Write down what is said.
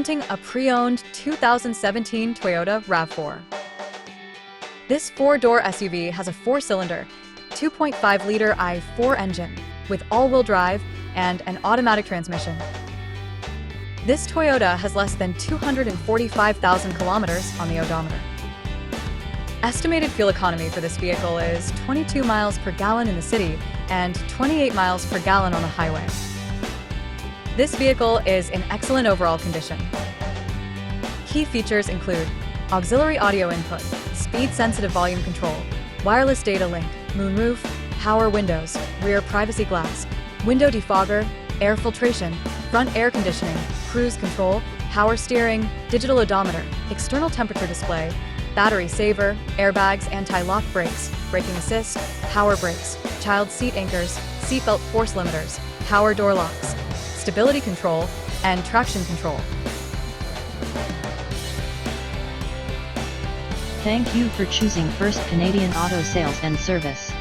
presenting a pre-owned 2017 Toyota RAV4. This four-door SUV has a four-cylinder, 2.5-liter i4 engine with all-wheel drive and an automatic transmission. This Toyota has less than 245,000 kilometers on the odometer. Estimated fuel economy for this vehicle is 22 miles per gallon in the city and 28 miles per gallon on the highway. This vehicle is in excellent overall condition. Key features include auxiliary audio input, speed-sensitive volume control, wireless data link, moonroof, power windows, rear privacy glass, window defogger, air filtration, front air conditioning, cruise control, power steering, digital odometer, external temperature display, battery saver, airbags, anti-lock brakes, braking assist, power brakes, child seat anchors, seatbelt force limiters, power door locks, stability control, and traction control. Thank you for choosing First Canadian Auto Sales and Service.